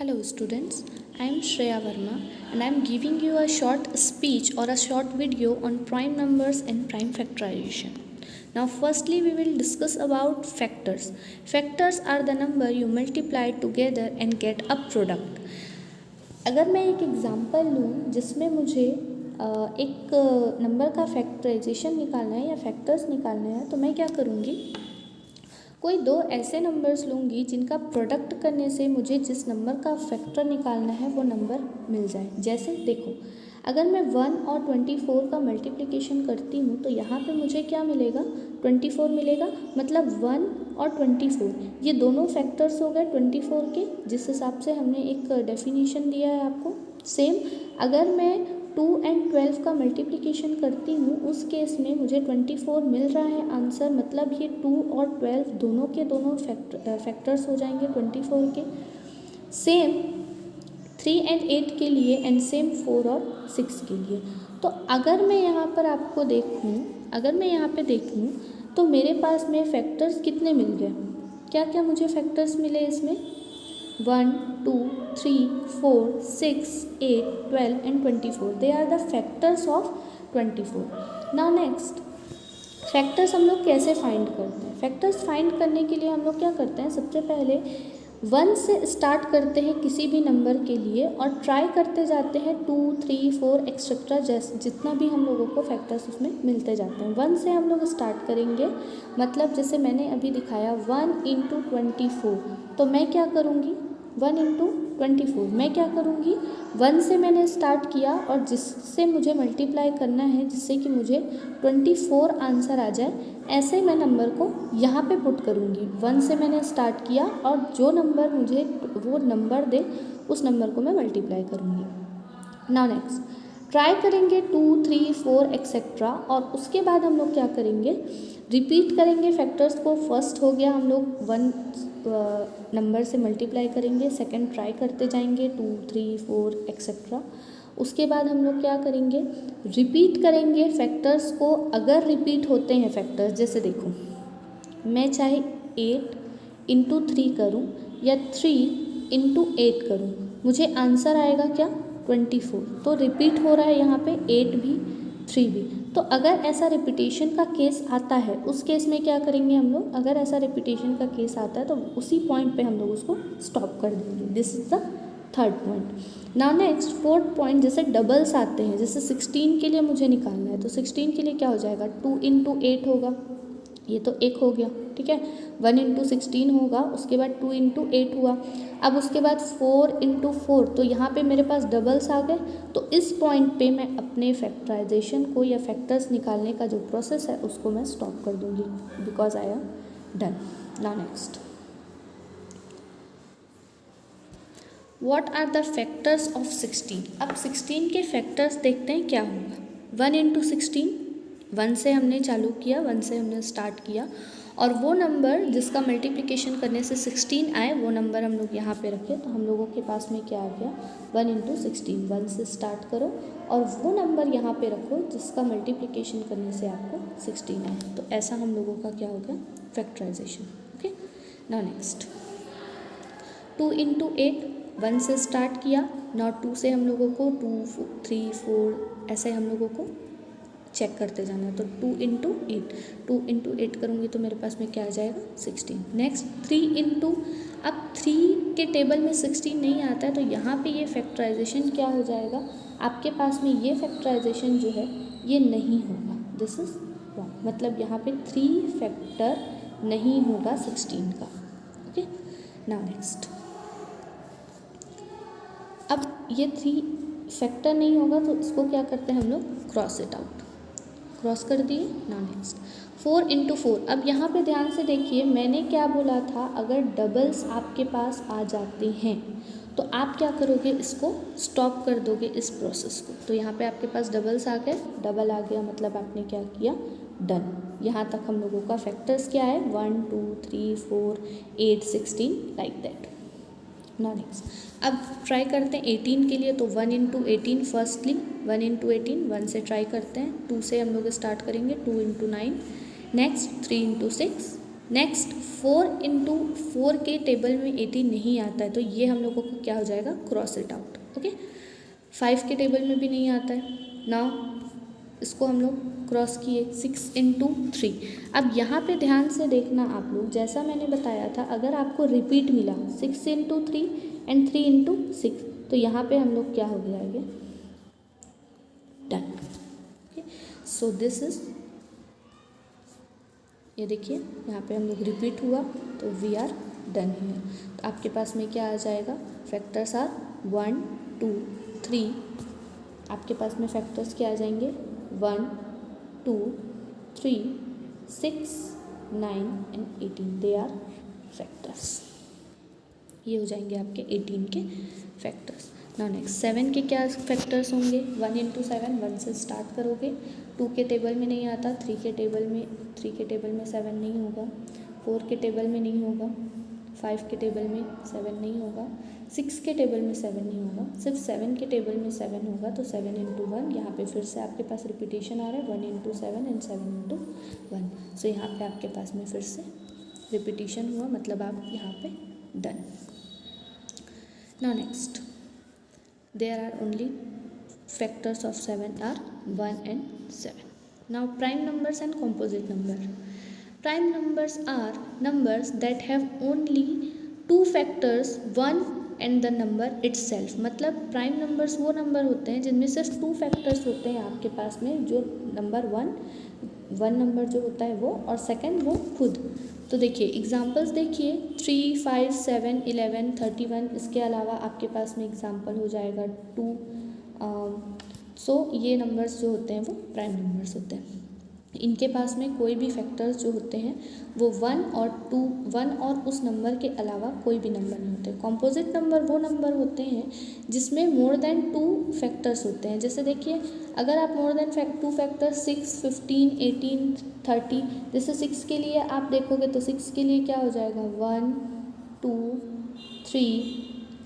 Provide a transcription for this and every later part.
Hello students, I am Shreya Verma and I am giving you a short speech or a short video on prime numbers and prime factorization. Now firstly we will discuss about factors. Factors are the number you multiply together and get a product. अगर मैं एक example लूँ जिसमें मुझे एक number का factorisation निकालना है या फैक्टर्स निकालना है तो मैं क्या करूँगी, कोई दो ऐसे नंबर्स लूँगी जिनका प्रोडक्ट करने से मुझे जिस नंबर का फैक्टर निकालना है वो नंबर मिल जाए। जैसे देखो, अगर मैं 1 और 24 का मल्टीप्लिकेशन करती हूँ तो यहाँ पे मुझे क्या मिलेगा, 24 मिलेगा। मतलब 1 और 24 ये दोनों फैक्टर्स हो गए 24 के, जिस हिसाब से हमने एक डेफिनेशन दिया है आपको। सेम अगर मैं 2 एंड 12 का मल्टीप्लिकेशन करती हूँ उस केस में मुझे 24 मिल रहा है आंसर, मतलब ये 2 और 12 दोनों के दोनों फैक्टर्स हो जाएंगे 24 के। सेम 3 एंड 8 के लिए एंड सेम 4 और 6 के लिए। तो अगर मैं यहाँ पर आपको देखूँ, अगर मैं यहाँ पे देखूँ तो मेरे पास में फैक्टर्स कितने मिल गए, क्या क्या मुझे फैक्टर्स मिले इसमें, 1, 2, 3, 4, 6, 8, 12 and 24. They are the factors of 24. Now next, factors हम लोग कैसे फाइंड करते हैं। फैक्टर्स फाइंड करने के लिए हम लोग क्या करते हैं, सबसे पहले 1 से स्टार्ट करते हैं किसी भी नंबर के लिए और ट्राई करते जाते हैं 2, 3, 4 एक्सेट्रा, जैसे जितना भी हम लोगों को फैक्टर्स उसमें मिलते जाते हैं। 1 से हम लोग स्टार्ट करेंगे, मतलब जैसे मैंने अभी दिखाया 1 इंटू 24, तो मैं क्या करूँगी, 1 इंटू 24 मैं क्या करूँगी, 1 से मैंने स्टार्ट किया और जिससे मुझे मल्टीप्लाई करना है जिससे कि मुझे 24 आंसर आ जाए, ऐसे मैं नंबर को यहाँ पे पुट करूँगी। 1 से मैंने स्टार्ट किया और जो नंबर मुझे वो नंबर दे उस नंबर को मैं मल्टीप्लाई करूँगी। नाउ नेक्स्ट ट्राई करेंगे 2, 3, 4 एक्सेट्रा, और उसके बाद हम लोग क्या करेंगे, रिपीट करेंगे फैक्टर्स को। फर्स्ट हो गया हम लोग 1 नंबर से मल्टीप्लाई करेंगे, सेकंड ट्राई करते जाएंगे 2, 3, 4 एक्सेट्रा। उसके बाद हम लोग क्या करेंगे, रिपीट करेंगे फैक्टर्स को। अगर रिपीट होते हैं फैक्टर्स, जैसे देखो मैं चाहे 8 इंटू 3 करूँ या 3 इंटू 8 करूँ, मुझे आंसर आएगा क्या, 24। तो रिपीट हो रहा है यहाँ पे 8 भी 3 भी। तो अगर ऐसा रिपीटेशन का केस आता है उस केस में क्या करेंगे हम लोग, अगर ऐसा रिपीटेशन का केस आता है तो उसी पॉइंट पे हम लोग उसको स्टॉप कर देंगे। This is the third point. Now next fourth point, जैसे डबल्स आते हैं, जैसे 16 के लिए मुझे निकालना है तो 16 के लिए क्या हो जाएगा, 2 इंटू 8 होगा, ये तो 1 हो गया, ठीक है। 1 इंटू 16 होगा, उसके बाद 2 इंटू 8 हुआ। अब उसके बाद 4 इंटू 4, तो यहाँ पे मेरे पास डबल्स आ गए। तो इस पॉइंट पे मैं अपने फैक्टराइजेशन को या फैक्टर्स निकालने का जो प्रोसेस है उसको मैं स्टॉप कर दूँगी, because I am done. Now next, what are the factors of 16। अब 16 के फैक्टर्स देखते हैं क्या होगा। 1 इंटू 16, 1 से हमने चालू किया, 1 से हमने स्टार्ट किया, और वो नंबर जिसका मल्टीप्लिकेशन करने से 16 आए वो नंबर हम लोग यहाँ पे रखे। तो हम लोगों के पास में क्या आ गया, 1 इंटू 16। 1 से स्टार्ट करो और वो नंबर यहाँ पे रखो जिसका मल्टीप्लिकेशन करने से आपको 16 आए। तो ऐसा हम लोगों का क्या हो गया, factorisation. Okay, now next 2 into 8, 1 से स्टार्ट किया, नाउ 2 से हम लोगों को 2, 3, 4 ऐसे हम लोगों को चेक करते जाना है। तो 2 इंटू 8, 2 इंटू 8 करूँगी तो मेरे पास में क्या आ जाएगा, 16। नेक्स्ट 3 इंटू, अब 3 के टेबल में 16 नहीं आता है तो यहाँ पे ये फैक्टराइजेशन क्या हो जाएगा, आपके पास में ये फैक्टराइजेशन जो है ये नहीं होगा। दिस इज़ रॉन्ग, मतलब यहाँ पे 3 फैक्टर नहीं होगा 16 का। ओके, नाउ नेक्स्ट, अब ये 3 फैक्टर नहीं होगा तो इसको क्या करते हैं हम लोग, क्रॉस इट आउट, क्रॉस कर दिए। नाउ नेक्स्ट 4 इंटू 4, अब यहाँ पे ध्यान से देखिए मैंने क्या बोला था, अगर डबल्स आपके पास आ जाते हैं तो आप क्या करोगे, इसको स्टॉप कर दोगे इस प्रोसेस को। तो यहाँ पे आपके पास डबल्स आ गए, डबल आ गया मतलब आपने क्या किया, डन। यहाँ तक हम लोगों का फैक्टर्स क्या है, 1, 2, 3, 4, 8, 16 लाइक दैट। नाउ नेक्स्ट, अब ट्राई करते हैं 18 के लिए। तो 1 इंटू 18, फर्स्टली 1 इंटू 18, 1 से ट्राई करते हैं। 2 से हम लोग स्टार्ट करेंगे, 2 इंटू 9, नेक्स्ट 3 इंटू 6, नेक्स्ट 4 के टेबल में 18 नहीं आता है, तो ये हम लोगों को क्या हो जाएगा, क्रॉस इट आउट। ओके, 5 के टेबल में भी नहीं आता है, नाउ इसको हम लोग क्रॉस किए। 6 × 3। अब यहाँ पे ध्यान से देखना आप लोग, जैसा मैंने बताया था, अगर आपको रिपीट मिला 6 × 3 एंड 3 × 6, तो यहाँ पे हम लोग क्या हो जाएंगे, done. Okay, so this is, ये देखिए यहाँ पे हम लोग रिपीट हुआ तो वी आर डन हियर। तो आपके पास में क्या आ जाएगा, फैक्टर्स आर 1 2 3। आपके पास में फैक्टर्स क्या आ जाएंगे, 1 2 3 6 9 एंड 18, दे आर फैक्टर्स। ये हो जाएंगे आपके 18 के फैक्टर्स। नाउ नेक्स्ट 7 के क्या फैक्टर्स होंगे, 1 × 7, 1 से स्टार्ट करोगे, 2 के टेबल में नहीं आता, 3 के टेबल में 7 नहीं होगा, 4 के टेबल में नहीं होगा, 5 के टेबल में 7 नहीं होगा, 6 के टेबल में 7 नहीं होगा, सिर्फ 7 के टेबल में 7 होगा। तो 7 × 1, यहाँ पे फिर से आपके पास रिपीटेशन आ रहा है, 1 × 7 एंड 7 × 1। सो यहाँ पे आपके पास में फिर से रिपीटेशन हुआ, मतलब आप यहाँ पे done. Now next, there are only factors of 7 are 1 and 7. Now prime numbers and composite number. Prime numbers are numbers that have only 2 factors, 1 and the number itself. मतलब प्राइम नंबर्स वो number होते हैं जिनमें सिर्फ 2 factors होते हैं आपके पास में, जो नंबर 1 नंबर जो होता है वो, और सेकंड वो खुद। तो देखिए एग्जांपल्स देखिए, 3 5 7 11 31, इसके अलावा आपके पास में एग्जांपल हो जाएगा 2। सो ये नंबर्स जो होते हैं वो प्राइम नंबर्स होते हैं। इनके पास में कोई भी फैक्टर्स जो होते हैं वो 1 और उस नंबर के अलावा कोई भी नंबर नहीं होते। कॉम्पोजिट नंबर वो नंबर होते हैं जिसमें मोर देन 2 फैक्टर्स होते हैं। जैसे देखिए, अगर आप मोर देन 2 फैक्टर्स 6 15 18 30, जैसे 6 के लिए आप देखोगे तो 6 के लिए क्या हो जाएगा, 1 2 3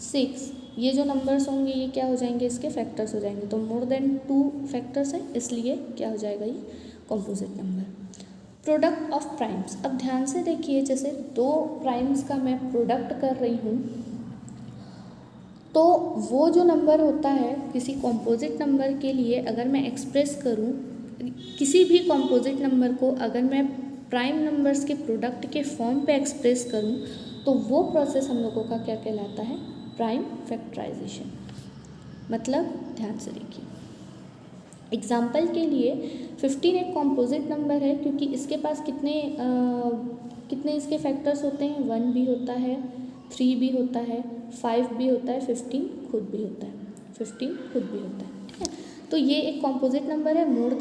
6, ये जो नंबर्स होंगे ये क्या हो जाएंगे, इसके फैक्टर्स हो जाएंगे। तो मोर देन 2 फैक्टर्स है, इसलिए क्या हो जाएगा, ये composite number. Product of primes, अब ध्यान से देखिए, जैसे 2 प्राइम्स का मैं प्रोडक्ट कर रही हूँ, तो वो जो नंबर होता है किसी कॉम्पोजिट नंबर के लिए, अगर मैं एक्सप्रेस करूँ किसी भी कॉम्पोजिट नंबर को, अगर मैं प्राइम नंबर्स के प्रोडक्ट के फॉर्म पे एक्सप्रेस करूँ, तो वो प्रोसेस हम लोगों का क्या कहलाता है, प्राइम फैक्टराइजेशन। मतलब ध्यान से देखिए, एग्जाम्पल के लिए 15 एक कॉम्पोजिट नंबर है, क्योंकि इसके पास कितने इसके फैक्टर्स होते हैं, 1 भी होता है, 3 भी होता है, 5 भी होता है, 15 खुद भी होता है, ठीक है। तो ये एक कॉम्पोजिट नंबर है, मोर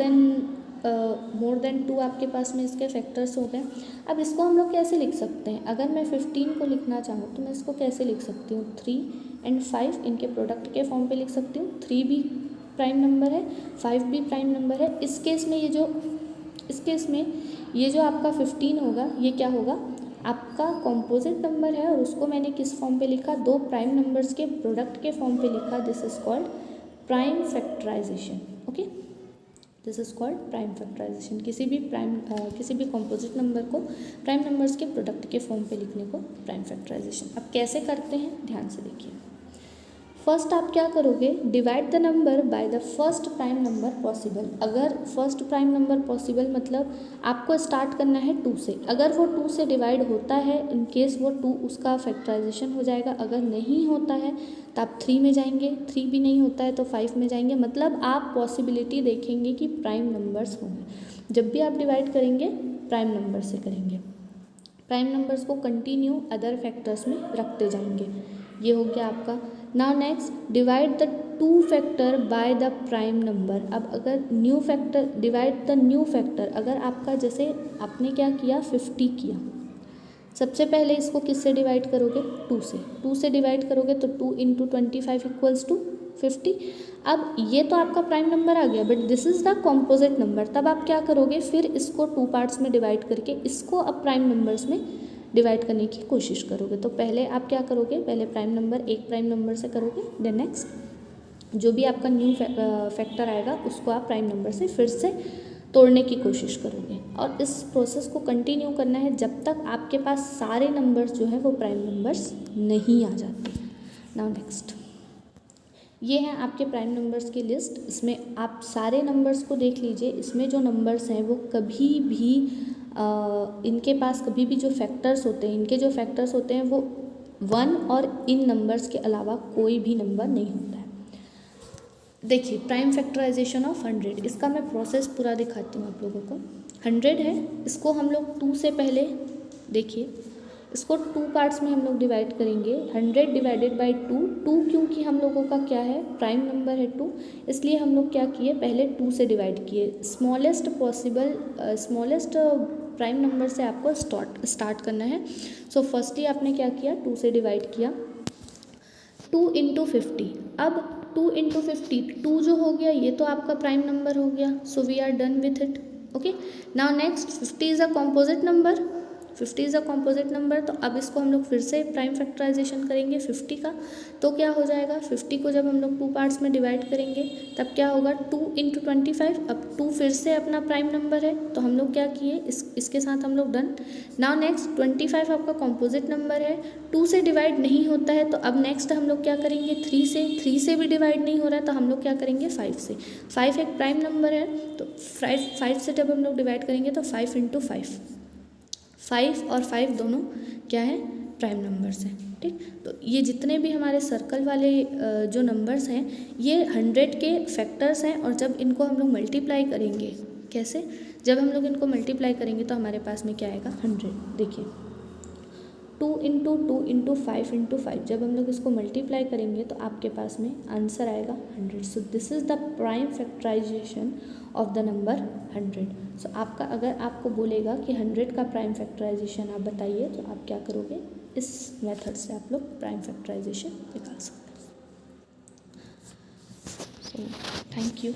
देन 2 आपके पास में इसके फैक्टर्स हो गए। अब इसको हम लोग कैसे लिख सकते हैं, अगर मैं 15 को लिखना चाहूँ तो मैं इसको कैसे लिख सकती हूँ, 3 एंड 5 इनके प्रोडक्ट के फॉर्म पे लिख सकती हूँ। 3 भी प्राइम नंबर है, 5 भी प्राइम नंबर है। इस केस में ये जो आपका 15 होगा, ये क्या होगा, आपका कॉम्पोजिट नंबर है, और उसको मैंने किस फॉर्म पे लिखा, 2 प्राइम नंबर्स के प्रोडक्ट के फॉर्म पे लिखा। This is called prime factorization. Okay, this is called prime factorization. किसी भी कॉम्पोजिट नंबर को प्राइम नंबर्स के प्रोडक्ट के फॉर्म पे लिखने को प्राइम फैक्टराइजेशन। अब कैसे करते हैं, ध्यान से देखिए। फर्स्ट आप क्या करोगे, divide the number by the first prime number possible. अगर फर्स्ट प्राइम नंबर पॉसिबल मतलब आपको स्टार्ट करना है 2 से, अगर वो 2 से डिवाइड होता है, इन केस वो 2 उसका फैक्टराइजेशन हो जाएगा। अगर नहीं होता है तो आप 3 में जाएंगे, 3 भी नहीं होता है तो 5 में जाएंगे। मतलब आप पॉसिबिलिटी देखेंगे कि प्राइम नंबर्स होंगे। जब भी आप डिवाइड करेंगे प्राइम नंबर से करेंगे, प्राइम नंबर्स को कंटिन्यू अदर फैक्टर्स में रखते जाएंगे। ये हो गया आपका। Now next, divide the 2 factor by the prime number. अब अगर new factor, divide the new factor, अगर आपका जैसे आपने क्या किया, 50 किया, सबसे पहले इसको किससे डिवाइड करोगे, 2 से। 2 से डिवाइड करोगे तो 2 × 25 = 50। अब ये तो आपका प्राइम नंबर आ गया, but this is the composite number. तब आप क्या करोगे, फिर इसको 2 पार्ट्स में डिवाइड करके इसको अब प्राइम नंबर्स में डिवाइड करने की कोशिश करोगे। तो पहले आप क्या करोगे, पहले प्राइम नंबर एक प्राइम नंबर से करोगे, देन नेक्स्ट जो भी आपका न्यू फैक्टर आएगा उसको आप प्राइम नंबर से फिर से तोड़ने की कोशिश करोगे और इस प्रोसेस को कंटिन्यू करना है जब तक आपके पास सारे नंबर्स जो है वो प्राइम नंबर्स नहीं आ जाते। नाउ नेक्स्ट, ये हैं आपके प्राइम नंबर्स की लिस्ट। इसमें आप सारे नंबर्स को देख लीजिए। इसमें जो नंबर्स हैं वो कभी भी इनके पास कभी भी जो फैक्टर्स होते हैं, इनके जो फैक्टर्स होते हैं वो 1 और इन नंबर्स के अलावा कोई भी नंबर नहीं होता है। देखिए प्राइम फैक्टराइजेशन ऑफ 100, इसका मैं प्रोसेस पूरा दिखाती हूँ आप लोगों को। 100 है, इसको हम लोग 2 से पहले देखिए, इसको 2 पार्ट्स में हम लोग डिवाइड करेंगे। 100 डिवाइडेड बाई 2 क्योंकि हम लोगों का क्या है, प्राइम नंबर है 2, इसलिए हम लोग क्या किए, पहले 2 से डिवाइड किए। स्मॉलेस्ट प्राइम नंबर से आपको स्टार्ट करना है। सो फर्स्टली आपने क्या किया, 2 से डिवाइड किया। 2 इंटू 50, अब 2 इंटू 50, 2 जो हो गया ये तो आपका प्राइम नंबर हो गया। So we are done with it. Okay, now next 50 is a composite number. 50 is a composite number, तो अब इसको हम लोग फिर से प्राइम फैक्टराइजेशन करेंगे 50 का। तो क्या हो जाएगा, 50 को जब हम लोग 2 पार्ट्स में डिवाइड करेंगे तब क्या होगा, 2 इंटू 25। अब 2 फिर से अपना प्राइम नंबर है, तो हम लोग क्या किए, इसके साथ हम लोग डन। नाउ नेक्स्ट 25 आपका कॉम्पोजिट नंबर है, 2 से डिवाइड नहीं होता है, तो अब नेक्स्ट हम लोग क्या करेंगे, 3 से भी डिवाइड नहीं हो रहा है, तो हम लोग क्या करेंगे 5 से। 5 एक प्राइम नंबर है, तो 5 से जब हम लोग डिवाइड करेंगे तो 5 इंटू 5, 5 और 5 दोनों क्या है, प्राइम नंबर्स हैं। ठीक, तो ये जितने भी हमारे सर्कल वाले जो नंबर्स हैं ये 100 के फैक्टर्स हैं, और जब इनको हम लोग मल्टीप्लाई करेंगे, कैसे, जब हम लोग इनको मल्टीप्लाई करेंगे तो हमारे पास में क्या आएगा, 100। देखिए 2 इंटू 2 इंटू 5 इंटू 5, जब हम लोग इसको मल्टीप्लाई करेंगे तो आपके पास में आंसर आएगा 100। So this is the prime factorization of the number 100। So आपका, अगर आपको बोलेगा कि 100 का प्राइम फैक्टराइजेशन आप बताइए, तो आप क्या करोगे, इस मेथड से आप लोग प्राइम फैक्टराइजेशन निकाल सकते हैं। So thank you.